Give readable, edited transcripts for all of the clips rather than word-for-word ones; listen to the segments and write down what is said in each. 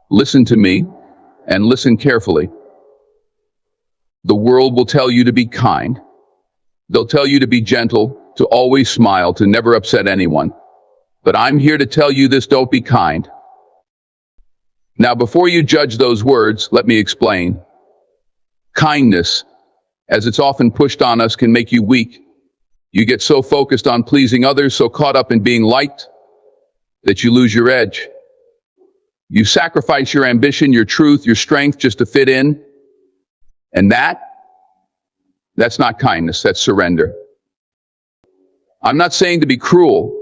Listen to me, and listen carefully. The world will tell you to be kind. They'll tell you to be gentle, to always smile, to never upset anyone. But I'm here to tell you this: don't be kind. Now, before you judge those words, let me explain. Kindness, as it's often pushed on us, can make you weak. You get so focused on pleasing others, so caught up in being liked, that you lose your edge. You sacrifice your ambition, your truth, your strength just to fit in. And that's not kindness, that's surrender. I'm not saying to be cruel.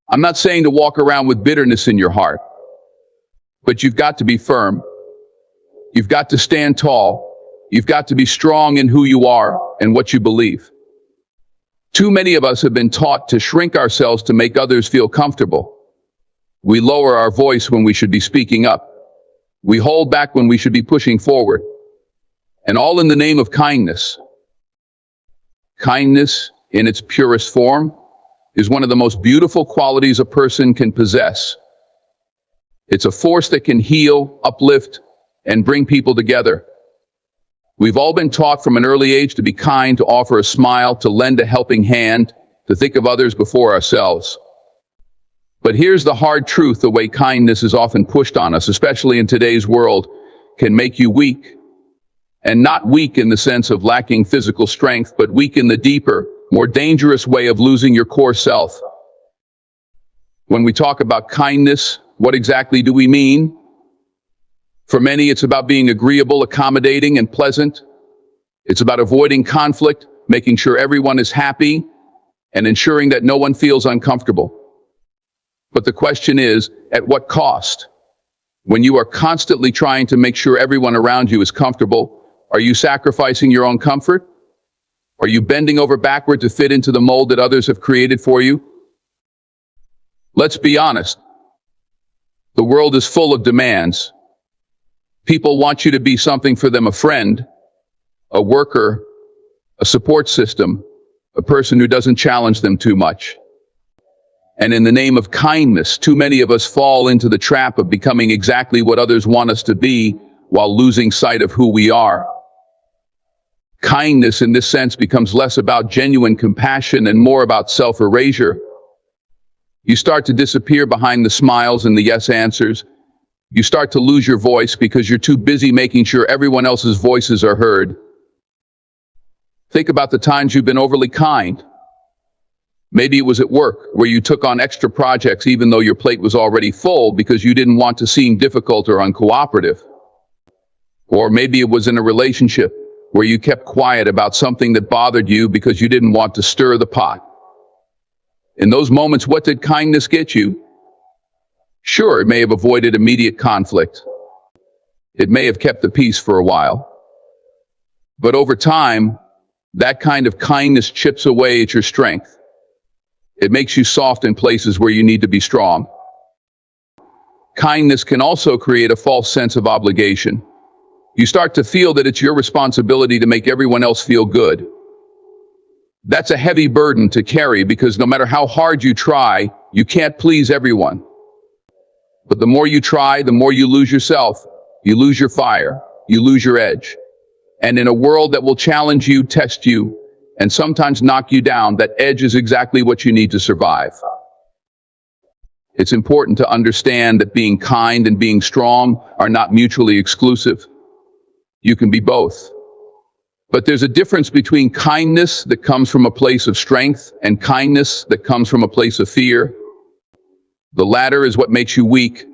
I'm not saying to walk around with bitterness in your heart. But you've got to be firm. You've got to stand tall. You've got to be strong in who you are and what you believe. Too many of us have been taught to shrink ourselves to make others feel comfortable. We lower our voice when we should be speaking up. We hold back when we should be pushing forward. And all in the name of kindness. Kindness, in its purest form, is one of the most beautiful qualities a person can possess. It's a force that can heal, uplift, and bring people together. We've all been taught from an early age to be kind, to offer a smile, to lend a helping hand, to think of others before ourselves. But here's the hard truth: the way kindness is often pushed on us, especially in today's world, can make you weak. And not weak in the sense of lacking physical strength, but weak in the deeper, more dangerous way of losing your core self. When we talk about kindness, what exactly do we mean? For many, it's about being agreeable, accommodating, and pleasant. It's about avoiding conflict, making sure everyone is happy, and ensuring that no one feels uncomfortable. But the question is, at what cost? When you are constantly trying to make sure everyone around you is comfortable, are you sacrificing your own comfort? Are you bending over backward to fit into the mold that others have created for you? Let's be honest. The world is full of demands. People want you to be something for them: a friend, a worker, a support system, a person who doesn't challenge them too much. And in the name of kindness, too many of us fall into the trap of becoming exactly what others want us to be, while losing sight of who we are. Kindness in this sense becomes less about genuine compassion and more about self-erasure. You start to disappear behind the smiles and the yes answers. You start to lose your voice because you're too busy making sure everyone else's voices are heard. Think about the times you've been overly kind. Maybe it was at work, where you took on extra projects even though your plate was already full because you didn't want to seem difficult or uncooperative. Or maybe it was in a relationship, where you kept quiet about something that bothered you because you didn't want to stir the pot. In those moments, what did kindness get you? Sure, it may have avoided immediate conflict. It may have kept the peace for a while. But over time, that kind of kindness chips away at your strength. It makes you soft in places where you need to be strong. Kindness can also create a false sense of obligation. You start to feel that it's your responsibility to make everyone else feel good. That's a heavy burden to carry because no matter how hard you try, you can't please everyone. But the more you try, the more you lose yourself. You lose your fire. You lose your edge. And in a world that will challenge you, test you, and sometimes knock you down, that edge is exactly what you need to survive. It's important to understand that being kind and being strong are not mutually exclusive. You can be both. But there's a difference between kindness that comes from a place of strength and kindness that comes from a place of fear. The latter is what makes you weak.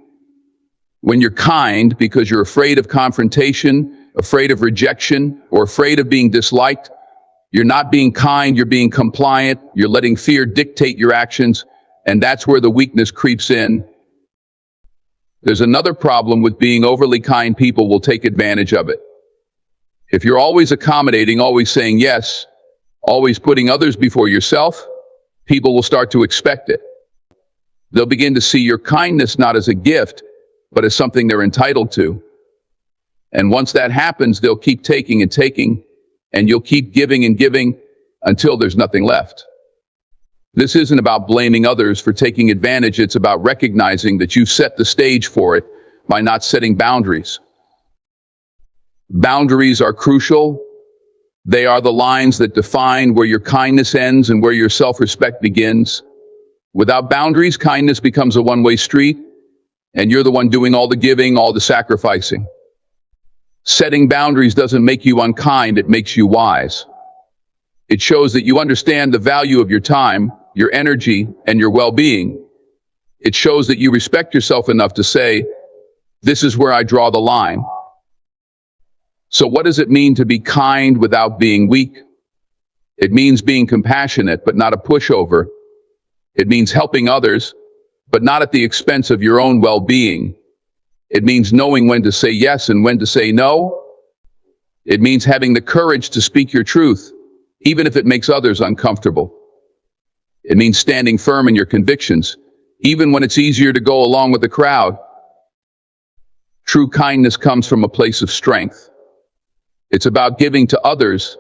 When you're kind because you're afraid of confrontation, afraid of rejection, or afraid of being disliked, you're not being kind, you're being compliant, you're letting fear dictate your actions, and that's where the weakness creeps in. There's another problem with being overly kind. People will take advantage of it. If you're always accommodating, always saying yes, always putting others before yourself, people will start to expect it. They'll begin to see your kindness not as a gift, but as something they're entitled to. And once that happens, they'll keep taking and taking, and you'll keep giving and giving until there's nothing left. This isn't about blaming others for taking advantage. It's about recognizing that you've set the stage for it by not setting boundaries. Boundaries are crucial. They are the lines that define where your kindness ends and where your self-respect begins. Without boundaries, kindness becomes a one-way street, and you're the one doing all the giving, all the sacrificing. Setting boundaries doesn't make you unkind, it makes you wise. It shows that you understand the value of your time, your energy, and your well-being. It shows that you respect yourself enough to say, this is where I draw the line. So what does it mean to be kind without being weak? It means being compassionate, but not a pushover. It means helping others, but not at the expense of your own well-being. It means knowing when to say yes and when to say no. It means having the courage to speak your truth, even if it makes others uncomfortable. It means standing firm in your convictions, even when it's easier to go along with the crowd. True kindness comes from a place of strength. It's about giving to others,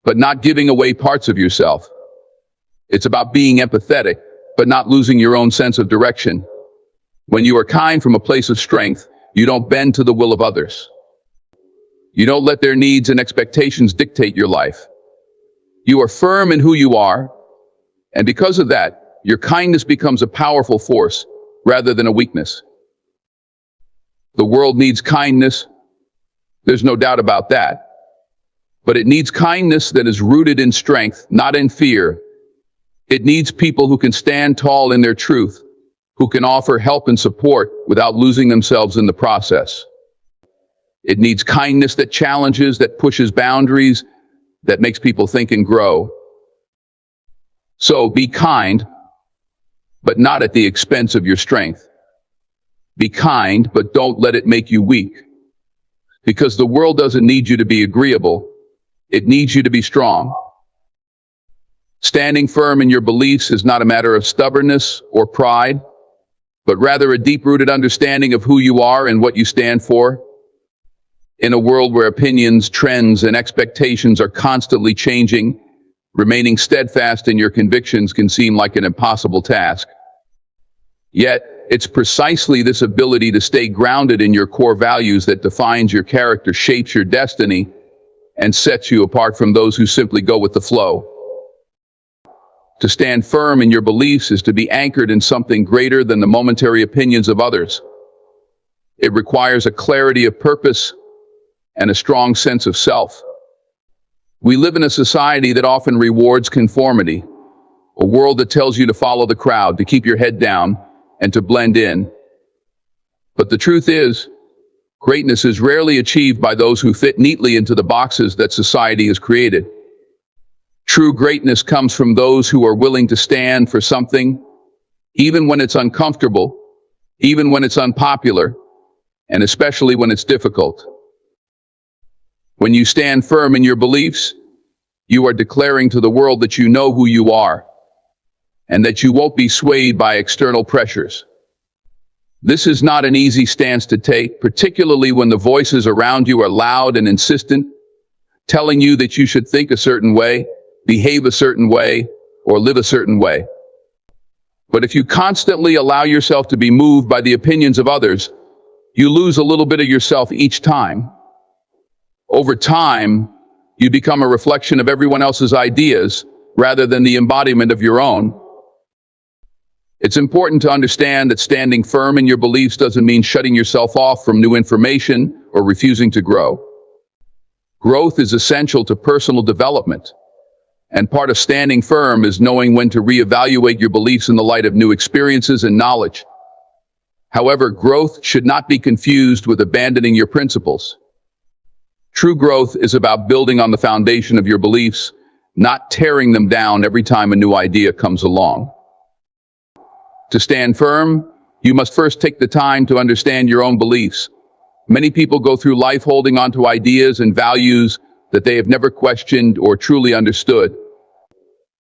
but not giving away parts of yourself. It's about being empathetic, but not losing your own sense of direction. When you are kind from a place of strength, you don't bend to the will of others. You don't let their needs and expectations dictate your life. You are firm in who you are, and because of that, your kindness becomes a powerful force rather than a weakness. The world needs kindness. There's no doubt about that. But it needs kindness that is rooted in strength, not in fear. It needs people who can stand tall in their truth, who can offer help and support without losing themselves in the process. It needs kindness that challenges, that pushes boundaries, that makes people think and grow. So be kind, but not at the expense of your strength. Be kind, but don't let it make you weak. Because the world doesn't need you to be agreeable. It needs you to be strong. Standing firm in your beliefs is not a matter of stubbornness or pride, but rather a deep-rooted understanding of who you are and what you stand for. In a world where opinions, trends, and expectations are constantly changing, remaining steadfast in your convictions can seem like an impossible task. Yet, it's precisely this ability to stay grounded in your core values that defines your character, shapes your destiny, and sets you apart from those who simply go with the flow. To stand firm in your beliefs is to be anchored in something greater than the momentary opinions of others. It requires a clarity of purpose and a strong sense of self. We live in a society that often rewards conformity, a world that tells you to follow the crowd, to keep your head down, and to blend in. But the truth is, greatness is rarely achieved by those who fit neatly into the boxes that society has created. True greatness comes from those who are willing to stand for something, even when it's uncomfortable, even when it's unpopular, and especially when it's difficult. When you stand firm in your beliefs, you are declaring to the world that you know who you are, and that you won't be swayed by external pressures. This is not an easy stance to take, particularly when the voices around you are loud and insistent, telling you that you should think a certain way, behave a certain way, or live a certain way. But if you constantly allow yourself to be moved by the opinions of others, you lose a little bit of yourself each time. Over time, you become a reflection of everyone else's ideas rather than the embodiment of your own. It's important to understand that standing firm in your beliefs doesn't mean shutting yourself off from new information or refusing to grow. Growth is essential to personal development, and part of standing firm is knowing when to reevaluate your beliefs in the light of new experiences and knowledge. However, growth should not be confused with abandoning your principles. True growth is about building on the foundation of your beliefs, not tearing them down every time a new idea comes along. To stand firm, you must first take the time to understand your own beliefs. Many people go through life holding on to ideas and values that they have never questioned or truly understood.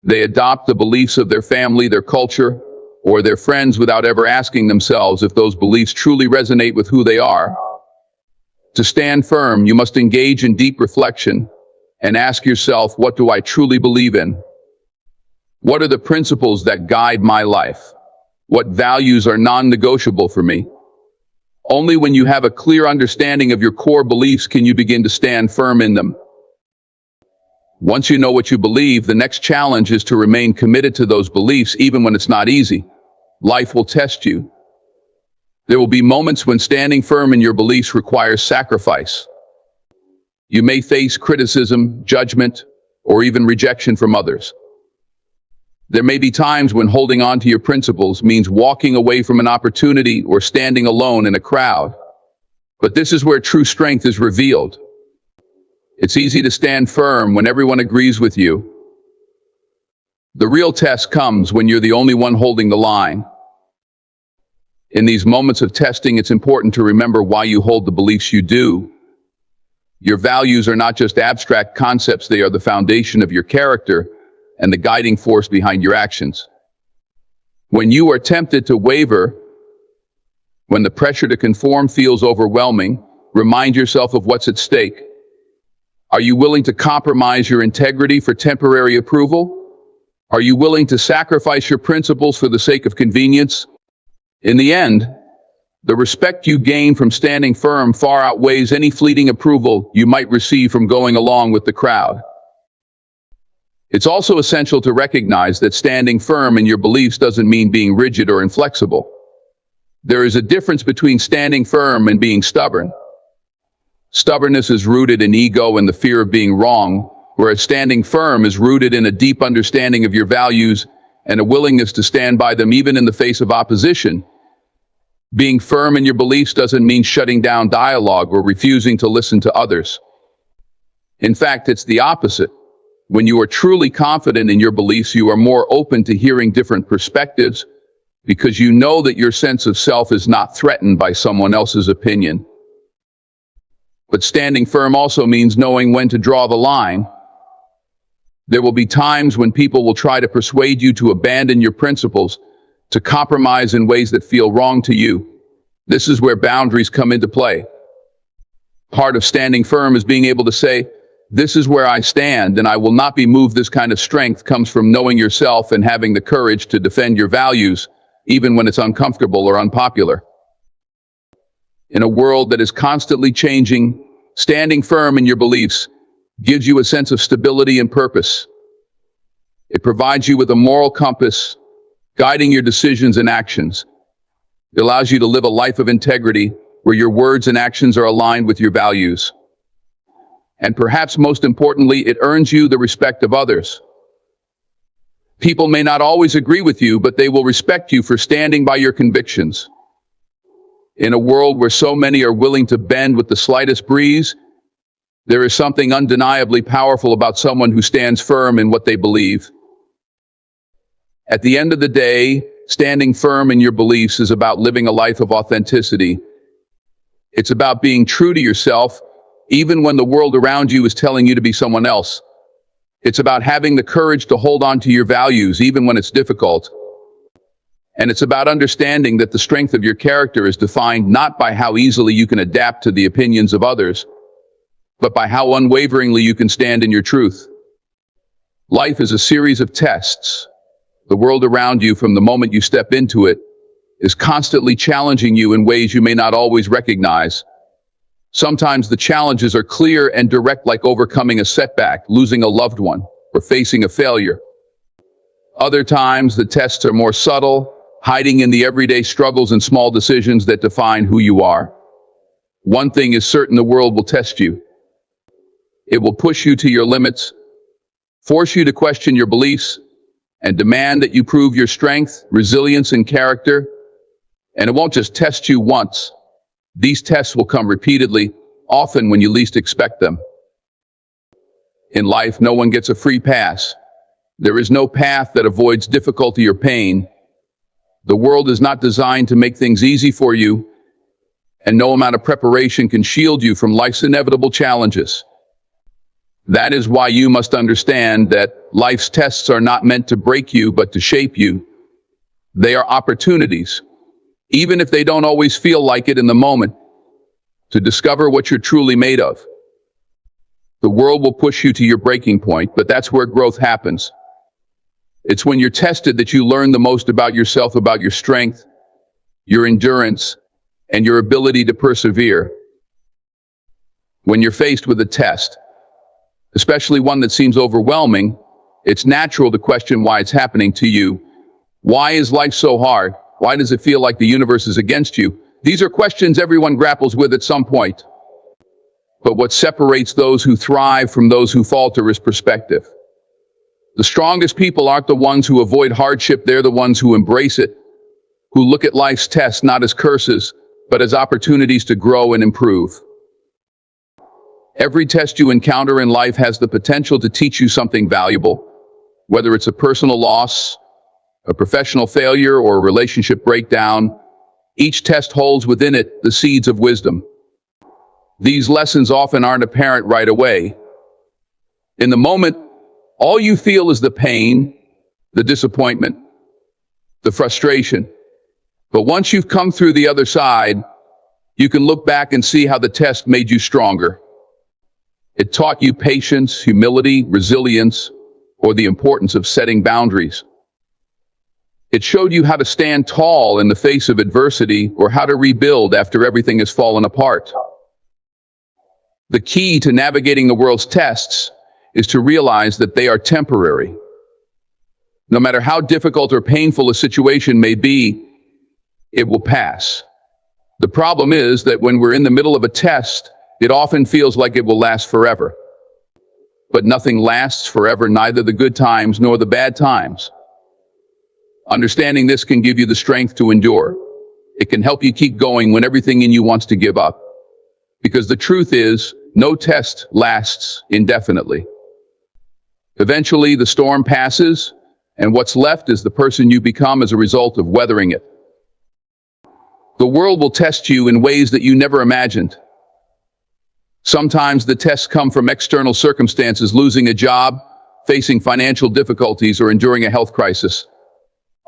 They adopt the beliefs of their family, their culture, or their friends without ever asking themselves if those beliefs truly resonate with who they are. To stand firm, you must engage in deep reflection and ask yourself, what do I truly believe in? What are the principles that guide my life? What values are non-negotiable for me? Only when you have a clear understanding of your core beliefs can you begin to stand firm in them. Once you know what you believe, the next challenge is to remain committed to those beliefs even when it's not easy. Life will test you. There will be moments when standing firm in your beliefs requires sacrifice. You may face criticism, judgment, or even rejection from others. There may be times when holding on to your principles means walking away from an opportunity or standing alone in a crowd. But this is where true strength is revealed. It's easy to stand firm when everyone agrees with you. The real test comes when you're the only one holding the line. In these moments of testing, it's important to remember why you hold the beliefs you do. Your values are not just abstract concepts, they are the foundation of your character and the guiding force behind your actions. When you are tempted to waver, when the pressure to conform feels overwhelming, remind yourself of what's at stake. Are you willing to compromise your integrity for temporary approval? Are you willing to sacrifice your principles for the sake of convenience? In the end, the respect you gain from standing firm far outweighs any fleeting approval you might receive from going along with the crowd. It's also essential to recognize that standing firm in your beliefs doesn't mean being rigid or inflexible. There is a difference between standing firm and being stubborn. Stubbornness is rooted in ego and the fear of being wrong, whereas standing firm is rooted in a deep understanding of your values and a willingness to stand by them even in the face of opposition. Being firm in your beliefs doesn't mean shutting down dialogue or refusing to listen to others. In fact, it's the opposite. When you are truly confident in your beliefs, you are more open to hearing different perspectives because you know that your sense of self is not threatened by someone else's opinion. But standing firm also means knowing when to draw the line. There will be times when people will try to persuade you to abandon your principles, to compromise in ways that feel wrong to you. This is where boundaries come into play. Part of standing firm is being able to say, "This is where I stand, and I will not be moved." This kind of strength comes from knowing yourself and having the courage to defend your values, even when it's uncomfortable or unpopular. In a world that is constantly changing, standing firm in your beliefs gives you a sense of stability and purpose. It provides you with a moral compass, guiding your decisions and actions. It allows you to live a life of integrity where your words and actions are aligned with your values. And perhaps most importantly, it earns you the respect of others. People may not always agree with you, but they will respect you for standing by your convictions. In a world where so many are willing to bend with the slightest breeze, there is something undeniably powerful about someone who stands firm in what they believe. At the end of the day, standing firm in your beliefs is about living a life of authenticity. It's about being true to yourself, even when the world around you is telling you to be someone else. It's about having the courage to hold on to your values, even when it's difficult. And it's about understanding that the strength of your character is defined not by how easily you can adapt to the opinions of others, but by how unwaveringly you can stand in your truth. Life is a series of tests. The world around you, from the moment you step into it, is constantly challenging you in ways you may not always recognize. Sometimes the challenges are clear and direct, like overcoming a setback, losing a loved one, or facing a failure. Other times, the tests are more subtle, hiding in the everyday struggles and small decisions that define who you are. One thing is certain: the world will test you. It will push you to your limits, force you to question your beliefs, and demand that you prove your strength, resilience, and character. And it won't just test you once. These tests will come repeatedly, often when you least expect them. In life, no one gets a free pass. There is no path that avoids difficulty or pain. The world is not designed to make things easy for you, and no amount of preparation can shield you from life's inevitable challenges. That is why you must understand that life's tests are not meant to break you, but to shape you. They are opportunities, even if they don't always feel like it in the moment, to discover what you're truly made of. The world will push you to your breaking point, but that's where growth happens. It's when you're tested that you learn the most about yourself, about your strength, your endurance, and your ability to persevere. When you're faced with a test, especially one that seems overwhelming, it's natural to question why it's happening to you. Why is life so hard? Why does it feel like the universe is against you? These are questions everyone grapples with at some point. But what separates those who thrive from those who falter is perspective. The strongest people aren't the ones who avoid hardship, they're the ones who embrace it, who look at life's tests not as curses, but as opportunities to grow and improve. Every test you encounter in life has the potential to teach you something valuable, whether it's a personal loss, a professional failure, or a relationship breakdown. Each test holds within it the seeds of wisdom. These lessons often aren't apparent right away. In the moment, all you feel is the pain, the disappointment, the frustration. But once you've come through the other side, you can look back and see how the test made you stronger. It taught you patience, humility, resilience, or the importance of setting boundaries. It showed you how to stand tall in the face of adversity or how to rebuild after everything has fallen apart. The key to navigating the world's tests is to realize that they are temporary. No matter how difficult or painful a situation may be, it will pass. The problem is that when we're in the middle of a test, it often feels like it will last forever. But nothing lasts forever, neither the good times nor the bad times. Understanding this can give you the strength to endure. It can help you keep going when everything in you wants to give up. Because the truth is, no test lasts indefinitely. Eventually, the storm passes, and what's left is the person you become as a result of weathering it. The world will test you in ways that you never imagined. Sometimes the tests come from external circumstances, losing a job, facing financial difficulties, or enduring a health crisis.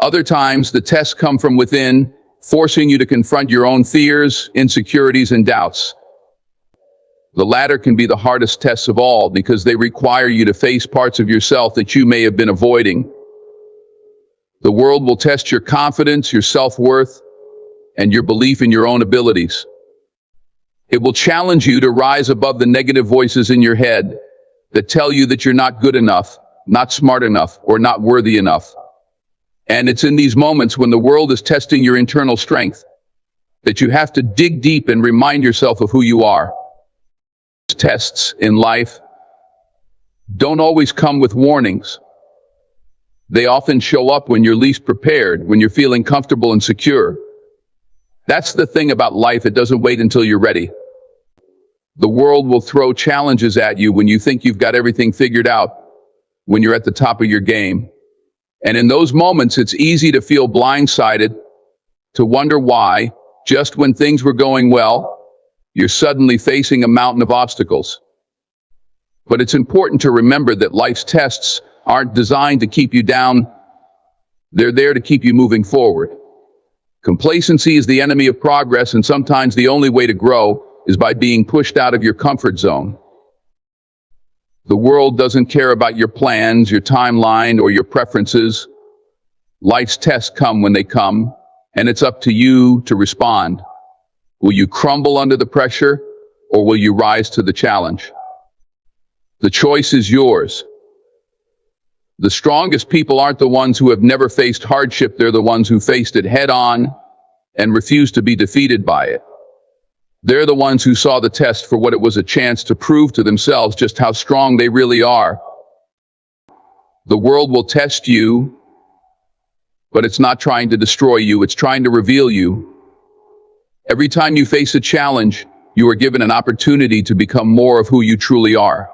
Other times, the tests come from within, forcing you to confront your own fears, insecurities, and doubts. The latter can be the hardest tests of all because they require you to face parts of yourself that you may have been avoiding. The world will test your confidence, your self-worth, and your belief in your own abilities. It will challenge you to rise above the negative voices in your head that tell you that you're not good enough, not smart enough, or not worthy enough. And it's in these moments when the world is testing your internal strength that you have to dig deep and remind yourself of who you are. Tests in life don't always come with warnings. They often show up when you're least prepared, when you're feeling comfortable and secure. That's the thing about life, it doesn't wait until you're ready. The world will throw challenges at you when you think you've got everything figured out, when you're at the top of your game. And in those moments, it's easy to feel blindsided, to wonder why, just when things were going well, you're suddenly facing a mountain of obstacles. But it's important to remember that life's tests aren't designed to keep you down. They're there to keep you moving forward. Complacency is the enemy of progress, and sometimes the only way to grow is by being pushed out of your comfort zone. The world doesn't care about your plans, your timeline, or your preferences. Life's tests come when they come, and it's up to you to respond. Will you crumble under the pressure, or will you rise to the challenge? The choice is yours. The strongest people aren't the ones who have never faced hardship, they're the ones who faced it head on and refused to be defeated by it. They're the ones who saw the test for what it was, a chance to prove to themselves just how strong they really are. The world will test you, but it's not trying to destroy you, it's trying to reveal you. Every time you face a challenge, you are given an opportunity to become more of who you truly are.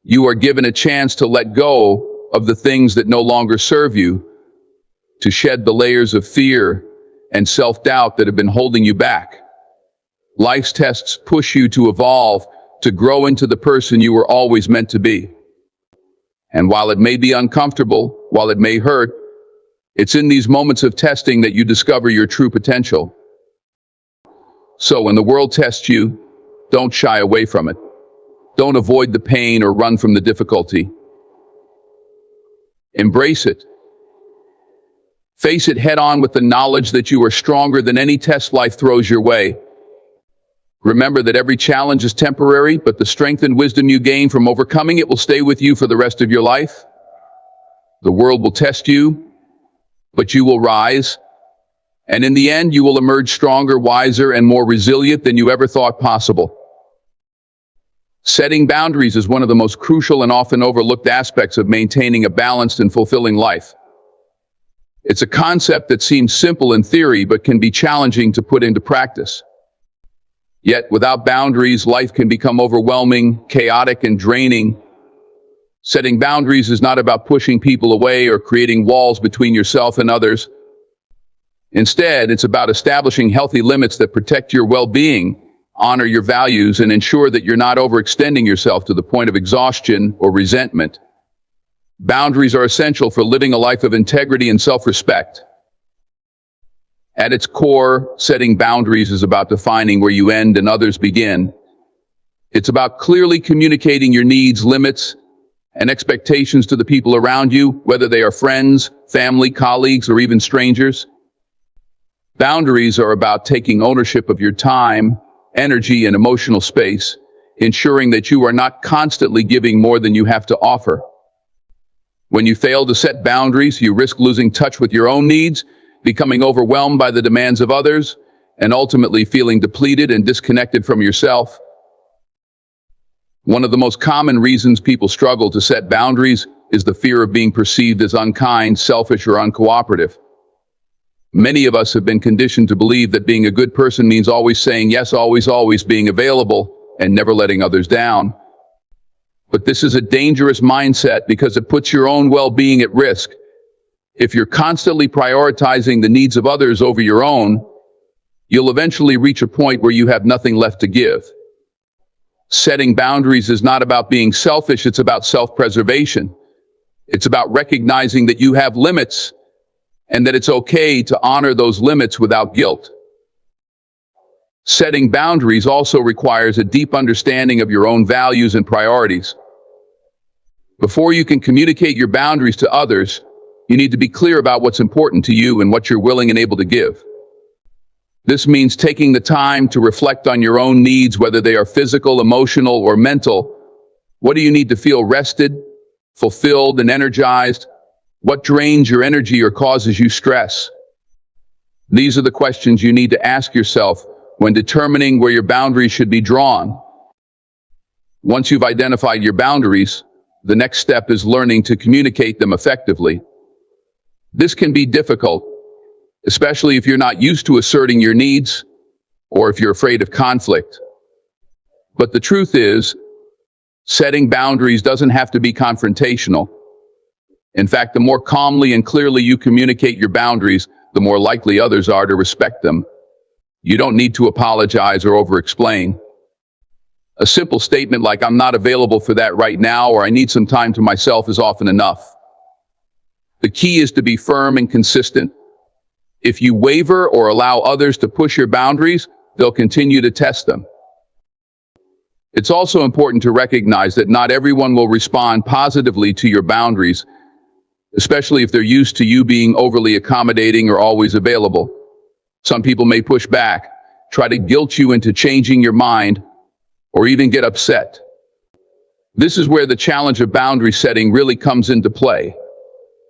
You are given a chance to let go of the things that no longer serve you, to shed the layers of fear and self-doubt that have been holding you back. Life's tests push you to evolve, to grow into the person you were always meant to be. And while it may be uncomfortable, while it may hurt, it's in these moments of testing that you discover your true potential. So when the world tests you, don't shy away from it. Don't avoid the pain or run from the difficulty. Embrace it. Face it head on with the knowledge that you are stronger than any test life throws your way. Remember that every challenge is temporary, but the strength and wisdom you gain from overcoming it will stay with you for the rest of your life. The world will test you, but you will rise. And in the end, you will emerge stronger, wiser, and more resilient than you ever thought possible. Setting boundaries is one of the most crucial and often overlooked aspects of maintaining a balanced and fulfilling life. It's a concept that seems simple in theory, but can be challenging to put into practice. Yet, without boundaries, life can become overwhelming, chaotic, and draining. Setting boundaries is not about pushing people away or creating walls between yourself and others. Instead, it's about establishing healthy limits that protect your well-being, honor your values, and ensure that you're not overextending yourself to the point of exhaustion or resentment. Boundaries are essential for living a life of integrity and self-respect. At its core, setting boundaries is about defining where you end and others begin. It's about clearly communicating your needs, limits, and expectations to the people around you, whether they are friends, family, colleagues, or even strangers. Boundaries are about taking ownership of your time, energy, and emotional space, ensuring that you are not constantly giving more than you have to offer. When you fail to set boundaries, you risk losing touch with your own needs, becoming overwhelmed by the demands of others, and ultimately feeling depleted and disconnected from yourself. One of the most common reasons people struggle to set boundaries is the fear of being perceived as unkind, selfish, or uncooperative. Many of us have been conditioned to believe that being a good person means always saying yes, always being available, and never letting others down. But this is a dangerous mindset because it puts your own well-being at risk. If you're constantly prioritizing the needs of others over your own, you'll eventually reach a point where you have nothing left to give. Setting boundaries is not about being selfish, it's about self-preservation. It's about recognizing that you have limits and that it's okay to honor those limits without guilt. Setting boundaries also requires a deep understanding of your own values and priorities. Before you can communicate your boundaries to others, you need to be clear about what's important to you and what you're willing and able to give. This means taking the time to reflect on your own needs, whether they are physical, emotional, or mental. What do you need to feel rested, fulfilled, and energized? What drains your energy or causes you stress? These are the questions you need to ask yourself when determining where your boundaries should be drawn. Once you've identified your boundaries, the next step is learning to communicate them effectively. This can be difficult, especially if you're not used to asserting your needs or if you're afraid of conflict. But the truth is, setting boundaries doesn't have to be confrontational. In fact, the more calmly and clearly you communicate your boundaries, the more likely others are to respect them. You don't need to apologize or over-explain. A simple statement like, "I'm not available for that right now," or "I need some time to myself," is often enough. The key is to be firm and consistent. If you waver or allow others to push your boundaries, they'll continue to test them. It's also important to recognize that not everyone will respond positively to your boundaries, especially if they're used to you being overly accommodating or always available. Some people may push back, try to guilt you into changing your mind, or even get upset. This is where the challenge of boundary setting really comes into play.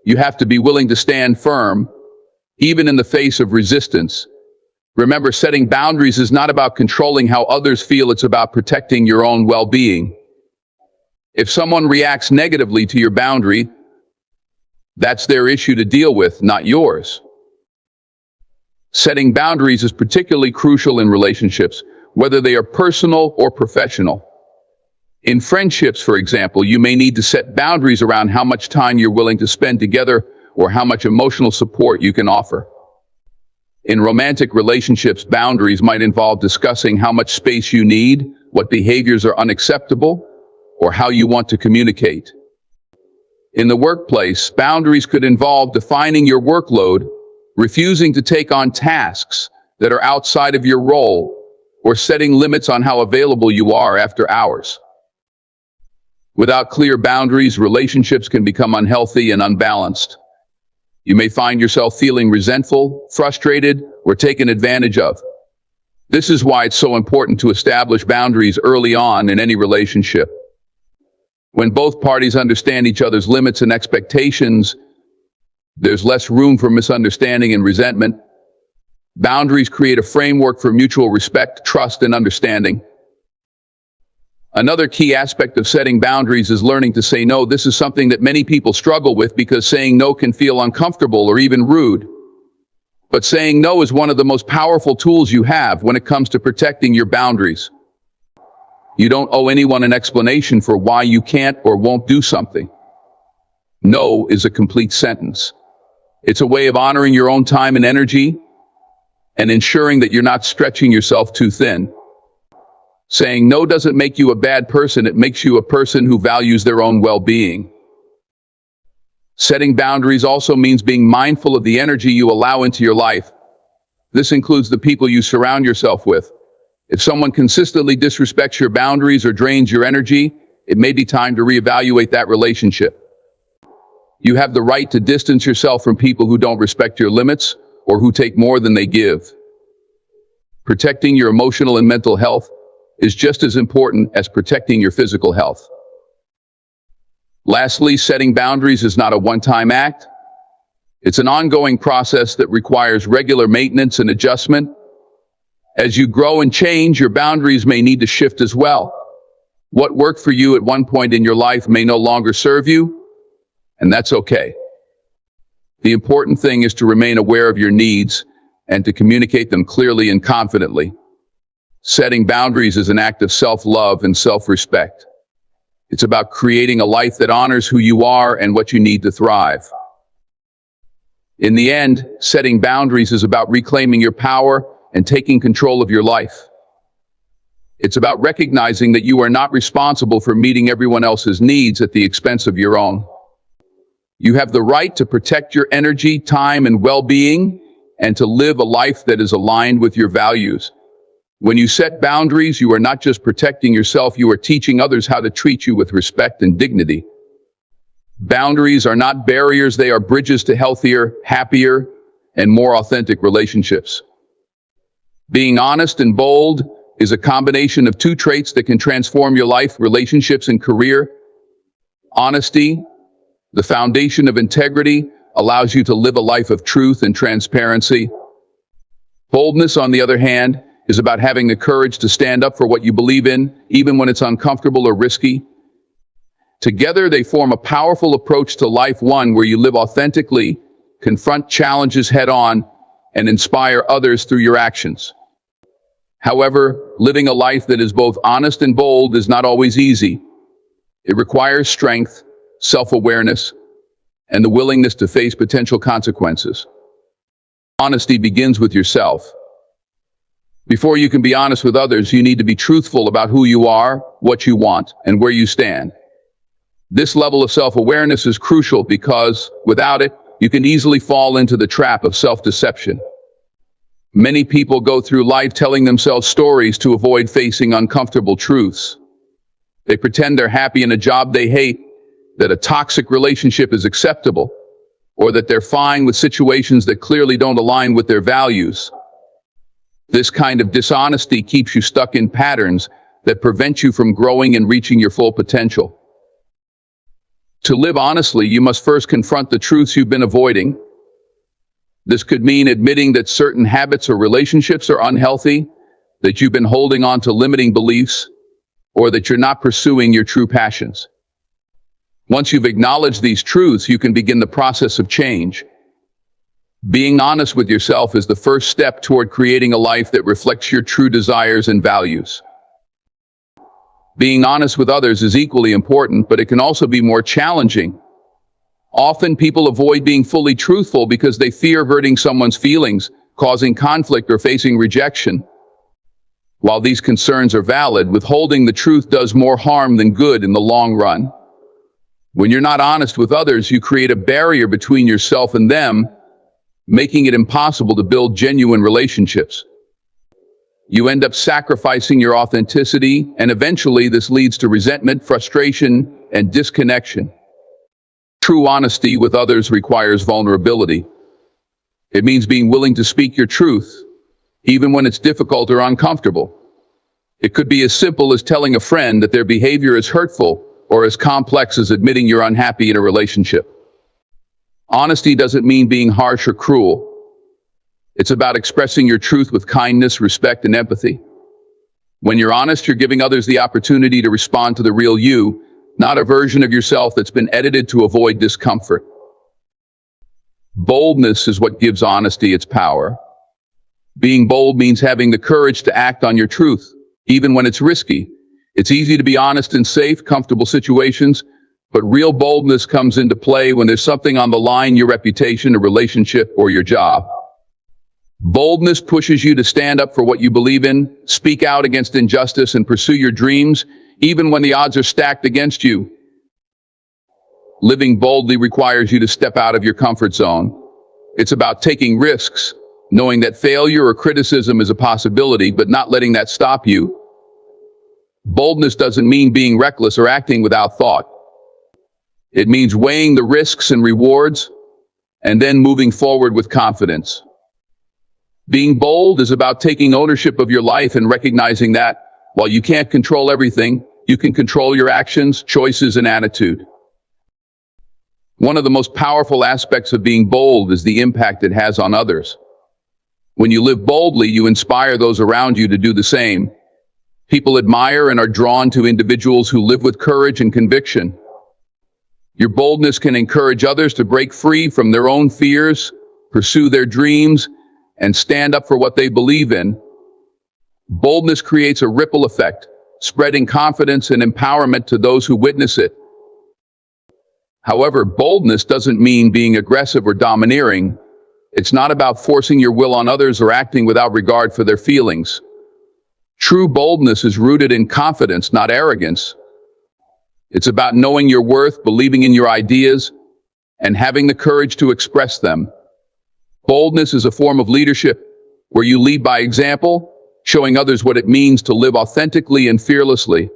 You have to be willing to stand firm, even in the face of resistance. Remember, setting boundaries is not about controlling how others feel, it's about protecting your own well-being. If someone reacts negatively to your boundary, that's their issue to deal with, not yours. Setting boundaries is particularly crucial in relationships, whether they are personal or professional. In friendships, for example, you may need to set boundaries around how much time you're willing to spend together or how much emotional support you can offer. In romantic relationships, boundaries might involve discussing how much space you need, what behaviors are unacceptable, or how you want to communicate. In the workplace, boundaries could involve defining your workload, refusing to take on tasks that are outside of your role, or setting limits on how available you are after hours. Without clear boundaries, relationships can become unhealthy and unbalanced. You may find yourself feeling resentful, frustrated, or taken advantage of. This is why it's so important to establish boundaries early on in any relationship. When both parties understand each other's limits and expectations, there's less room for misunderstanding and resentment. Boundaries create a framework for mutual respect, trust, and understanding. Another key aspect of setting boundaries is learning to say no. This is something that many people struggle with because saying no can feel uncomfortable or even rude. But saying no is one of the most powerful tools you have when it comes to protecting your boundaries. You don't owe anyone an explanation for why you can't or won't do something. No is a complete sentence. It's a way of honoring your own time and energy and ensuring that you're not stretching yourself too thin. Saying no doesn't make you a bad person, it makes you a person who values their own well-being. Setting boundaries also means being mindful of the energy you allow into your life. This includes the people you surround yourself with. If someone consistently disrespects your boundaries or drains your energy, it may be time to reevaluate that relationship. You have the right to distance yourself from people who don't respect your limits or who take more than they give. Protecting your emotional and mental health is just as important as protecting your physical health. Lastly, setting boundaries is not a one-time act. It's an ongoing process that requires regular maintenance and adjustment. As you grow and change, your boundaries may need to shift as well. What worked for you at one point in your life may no longer serve you, and that's okay. The important thing is to remain aware of your needs and to communicate them clearly and confidently. Setting boundaries is an act of self-love and self-respect. It's about creating a life that honors who you are and what you need to thrive. In the end, setting boundaries is about reclaiming your power and taking control of your life. It's about recognizing that you are not responsible for meeting everyone else's needs at the expense of your own. You have the right to protect your energy, time, and well-being, and to live a life that is aligned with your values. When you set boundaries, you are not just protecting yourself, you are teaching others how to treat you with respect and dignity. Boundaries are not barriers, they are bridges to healthier, happier, and more authentic relationships. Being honest and bold is a combination of two traits that can transform your life, relationships, and career. Honesty, the foundation of integrity, allows you to live a life of truth and transparency. Boldness, on the other hand, is about having the courage to stand up for what you believe in, even when it's uncomfortable or risky. Together, they form a powerful approach to life, one where you live authentically, confront challenges head-on, and inspire others through your actions. However, living a life that is both honest and bold is not always easy. It requires strength, self-awareness, and the willingness to face potential consequences. Honesty begins with yourself. Before you can be honest with others, you need to be truthful about who you are, what you want, and where you stand. This level of self-awareness is crucial because, without it, you can easily fall into the trap of self-deception. Many people go through life telling themselves stories to avoid facing uncomfortable truths. They pretend they're happy in a job they hate, that a toxic relationship is acceptable, or that they're fine with situations that clearly don't align with their values. This kind of dishonesty keeps you stuck in patterns that prevent you from growing and reaching your full potential. To live honestly, you must first confront the truths you've been avoiding. This could mean admitting that certain habits or relationships are unhealthy, that you've been holding on to limiting beliefs, or that you're not pursuing your true passions. Once you've acknowledged these truths, you can begin the process of change. Being honest with yourself is the first step toward creating a life that reflects your true desires and values. Being honest with others is equally important, but it can also be more challenging. Often people avoid being fully truthful because they fear hurting someone's feelings, causing conflict, or facing rejection. While these concerns are valid, withholding the truth does more harm than good in the long run. When you're not honest with others, you create a barrier between yourself and them, making it impossible to build genuine relationships. You end up sacrificing your authenticity, and eventually this leads to resentment, frustration, and disconnection. True honesty with others requires vulnerability. It means being willing to speak your truth, even when it's difficult or uncomfortable. It could be as simple as telling a friend that their behavior is hurtful, or as complex as admitting you're unhappy in a relationship. Honesty doesn't mean being harsh or cruel. It's about expressing your truth with kindness, respect, and empathy. When you're honest, you're giving others the opportunity to respond to the real you, not a version of yourself that's been edited to avoid discomfort. Boldness is what gives honesty its power. Being bold means having the courage to act on your truth, even when it's risky. It's easy to be honest in safe, comfortable situations, but real boldness comes into play when there's something on the line: your reputation, a relationship, or your job. Boldness pushes you to stand up for what you believe in, speak out against injustice, and pursue your dreams, even when the odds are stacked against you. Living boldly requires you to step out of your comfort zone. It's about taking risks, knowing that failure or criticism is a possibility, but not letting that stop you. Boldness doesn't mean being reckless or acting without thought. It means weighing the risks and rewards, and then moving forward with confidence. Being bold is about taking ownership of your life and recognizing that, while you can't control everything, you can control your actions, choices, and attitude. One of the most powerful aspects of being bold is the impact it has on others. When you live boldly, you inspire those around you to do the same. People admire and are drawn to individuals who live with courage and conviction. Your boldness can encourage others to break free from their own fears, pursue their dreams, and stand up for what they believe in. Boldness creates a ripple effect, spreading confidence and empowerment to those who witness it. However, boldness doesn't mean being aggressive or domineering. It's not about forcing your will on others or acting without regard for their feelings. True boldness is rooted in confidence, not arrogance. It's about knowing your worth, believing in your ideas, and having the courage to express them. Boldness is a form of leadership where you lead by example, showing others what it means to live authentically and fearlessly.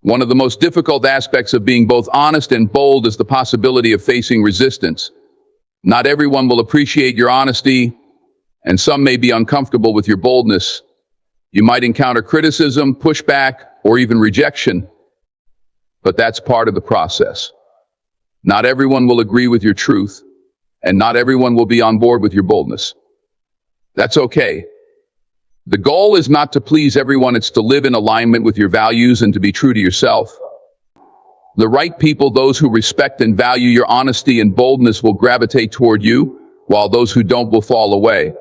One of the most difficult aspects of being both honest and bold is the possibility of facing resistance. Not everyone will appreciate your honesty, and some may be uncomfortable with your boldness. You might encounter criticism, pushback, or even rejection, but that's part of the process. Not everyone will agree with your truth, and not everyone will be on board with your boldness. That's okay. The goal is not to please everyone, it's to live in alignment with your values and to be true to yourself. The right people, those who respect and value your honesty and boldness, will gravitate toward you, while those who don't will fall away.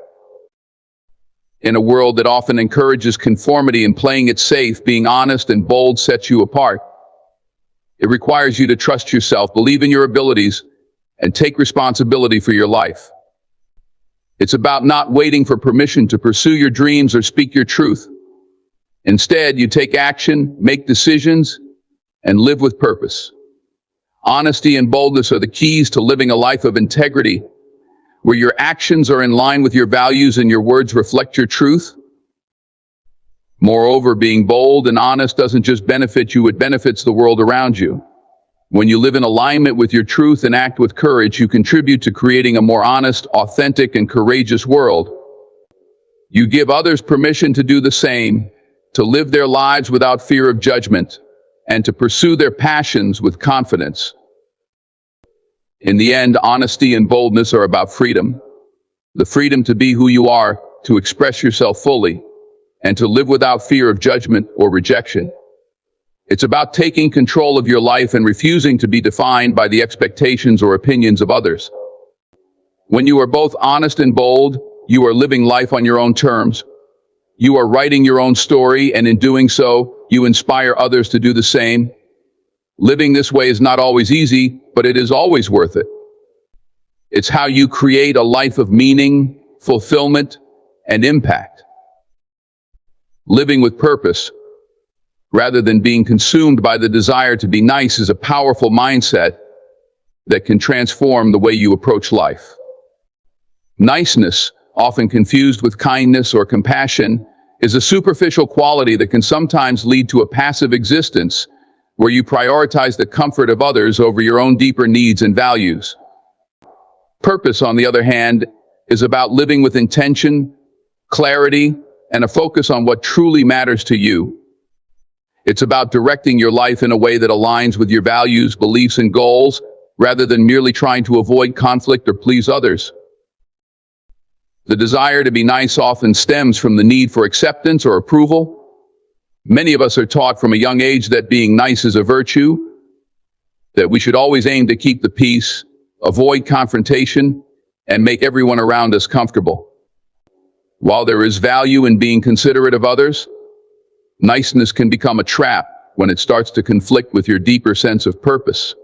In a world that often encourages conformity and playing it safe, being honest and bold sets you apart. It requires you to trust yourself, believe in your abilities, and take responsibility for your life. It's about not waiting for permission to pursue your dreams or speak your truth. Instead, you take action, make decisions, and live with purpose. Honesty and boldness are the keys to living a life of integrity, where your actions are in line with your values and your words reflect your truth. Moreover, being bold and honest doesn't just benefit you, it benefits the world around you. When you live in alignment with your truth and act with courage, you contribute to creating a more honest, authentic, and courageous world. You give others permission to do the same, to live their lives without fear of judgment, and to pursue their passions with confidence. In the end, honesty and boldness are about freedom. The freedom to be who you are, to express yourself fully, and to live without fear of judgment or rejection. It's about taking control of your life and refusing to be defined by the expectations or opinions of others. When you are both honest and bold, you are living life on your own terms. You are writing your own story, and in doing so, you inspire others to do the same. Living this way is not always easy, but it is always worth it. It's how you create a life of meaning, fulfillment, and impact. Living with purpose, rather than being consumed by the desire to be nice, is a powerful mindset that can transform the way you approach life. Niceness, often confused with kindness or compassion, is a superficial quality that can sometimes lead to a passive existence, where you prioritize the comfort of others over your own deeper needs and values. Purpose, on the other hand, is about living with intention, clarity, and a focus on what truly matters to you. It's about directing your life in a way that aligns with your values, beliefs, and goals, rather than merely trying to avoid conflict or please others. The desire to be nice often stems from the need for acceptance or approval. Many of us are taught from a young age that being nice is a virtue, that we should always aim to keep the peace, avoid confrontation, and make everyone around us comfortable. While there is value in being considerate of others, niceness can become a trap when it starts to conflict with your deeper sense of purpose.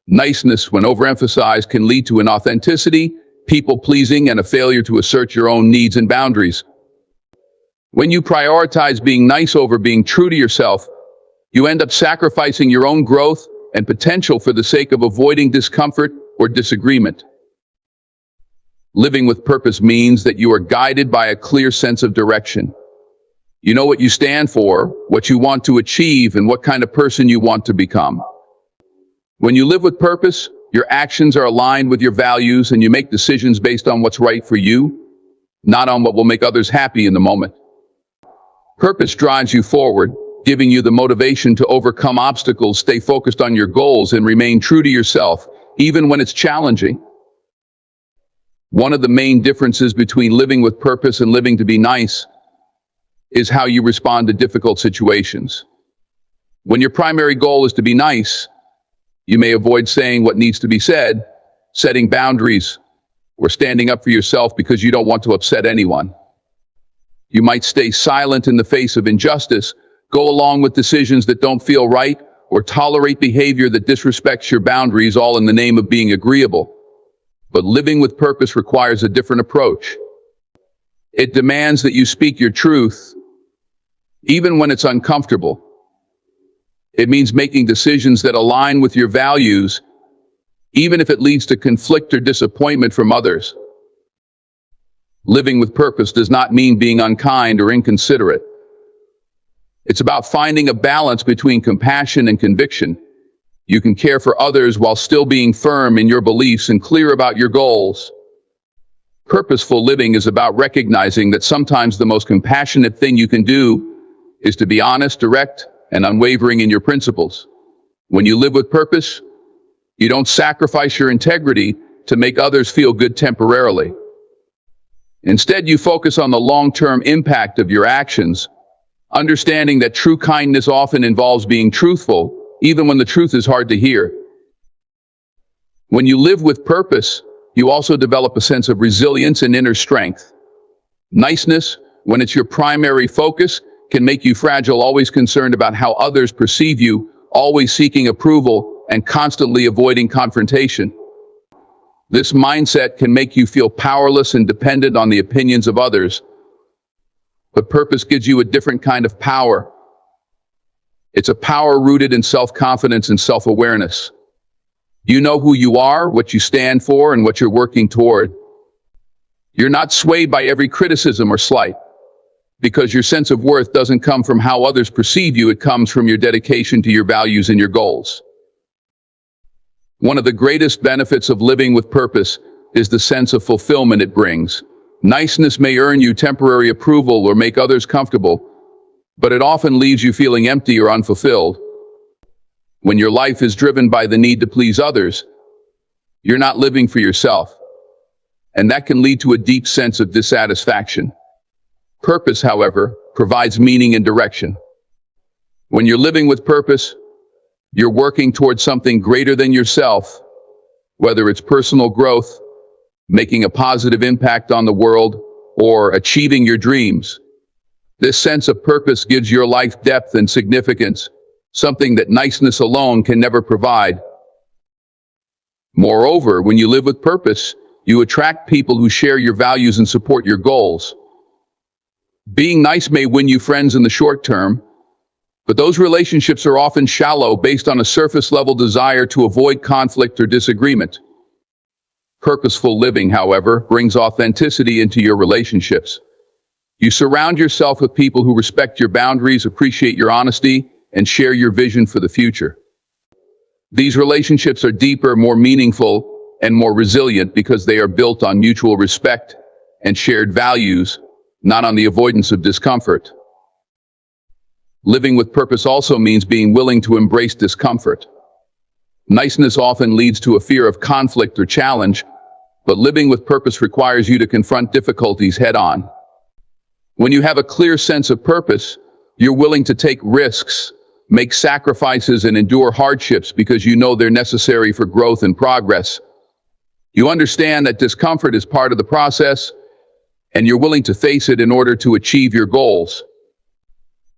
Niceness, when overemphasized, can lead to inauthenticity, people-pleasing, and a failure to assert your own needs and boundaries. When you prioritize being nice over being true to yourself, you end up sacrificing your own growth and potential for the sake of avoiding discomfort or disagreement. Living with purpose means that you are guided by a clear sense of direction. You know what you stand for, what you want to achieve, and what kind of person you want to become. When you live with purpose, your actions are aligned with your values and you make decisions based on what's right for you, not on what will make others happy in the moment. Purpose drives you forward, giving you the motivation to overcome obstacles, stay focused on your goals, and remain true to yourself, even when it's challenging. One of the main differences between living with purpose and living to be nice is how you respond to difficult situations. When your primary goal is to be nice, you may avoid saying what needs to be said, setting boundaries, or standing up for yourself because you don't want to upset anyone. You might stay silent in the face of injustice, go along with decisions that don't feel right, or tolerate behavior that disrespects your boundaries, all in the name of being agreeable. But living with purpose requires a different approach. It demands that you speak your truth, even when it's uncomfortable. It means making decisions that align with your values, even if it leads to conflict or disappointment from others. Living with purpose does not mean being unkind or inconsiderate. It's about finding a balance between compassion and conviction. You can care for others while still being firm in your beliefs and clear about your goals. Purposeful living is about recognizing that sometimes the most compassionate thing you can do is to be honest, direct, and unwavering in your principles. When you live with purpose, you don't sacrifice your integrity to make others feel good temporarily. Instead, you focus on the long-term impact of your actions, understanding that true kindness often involves being truthful, even when the truth is hard to hear. When you live with purpose, you also develop a sense of resilience and inner strength. Niceness, when it's your primary focus, can make you fragile, always concerned about how others perceive you, always seeking approval, and constantly avoiding confrontation. This mindset can make you feel powerless and dependent on the opinions of others. But purpose gives you a different kind of power. It's a power rooted in self-confidence and self-awareness. You know who you are, what you stand for, and what you're working toward. You're not swayed by every criticism or slight, because your sense of worth doesn't come from how others perceive you, it comes from your dedication to your values and your goals. One of the greatest benefits of living with purpose is the sense of fulfillment it brings. Niceness may earn you temporary approval or make others comfortable, but it often leaves you feeling empty or unfulfilled. When your life is driven by the need to please others, you're not living for yourself, and that can lead to a deep sense of dissatisfaction. Purpose, however, provides meaning and direction. When you're living with purpose, you're working towards something greater than yourself, whether it's personal growth, making a positive impact on the world, or achieving your dreams. This sense of purpose gives your life depth and significance, something that niceness alone can never provide. Moreover, when you live with purpose, you attract people who share your values and support your goals. Being nice may win you friends in the short term, but those relationships are often shallow, based on a surface-level desire to avoid conflict or disagreement. Purposeful living, however, brings authenticity into your relationships. You surround yourself with people who respect your boundaries, appreciate your honesty, and share your vision for the future. These relationships are deeper, more meaningful, and more resilient because they are built on mutual respect and shared values, not on the avoidance of discomfort. Living with purpose also means being willing to embrace discomfort. Niceness often leads to a fear of conflict or challenge, but living with purpose requires you to confront difficulties head-on. When you have a clear sense of purpose, you're willing to take risks, make sacrifices, and endure hardships because you know they're necessary for growth and progress. You understand that discomfort is part of the process, and you're willing to face it in order to achieve your goals.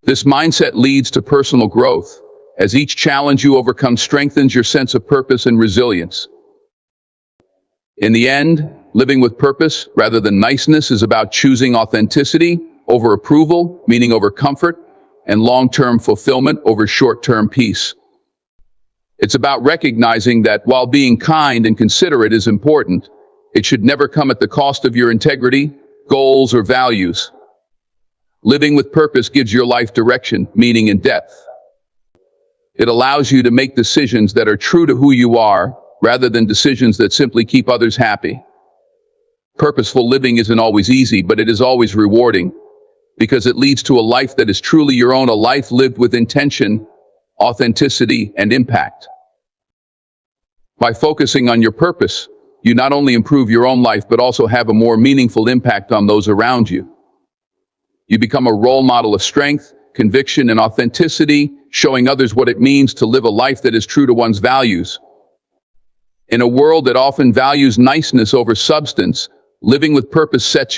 This mindset leads to personal growth, as each challenge you overcome strengthens your sense of purpose and resilience. In the end, living with purpose rather than niceness is about choosing authenticity over approval, meaning over comfort, and long-term fulfillment over short-term peace. It's about recognizing that while being kind and considerate is important, it should never come at the cost of your integrity, goals, or values. Living with purpose gives your life direction, meaning, and depth. It allows you to make decisions that are true to who you are, rather than decisions that simply keep others happy. Purposeful living isn't always easy, but it is always rewarding, because it leads to a life that is truly your own, a life lived with intention, authenticity, and impact. By focusing on your purpose, you not only improve your own life, but also have a more meaningful impact on those around you. You become a role model of strength, conviction, and authenticity, showing others what it means to live a life that is true to one's values. In a world that often values niceness over substance, living with purpose sets you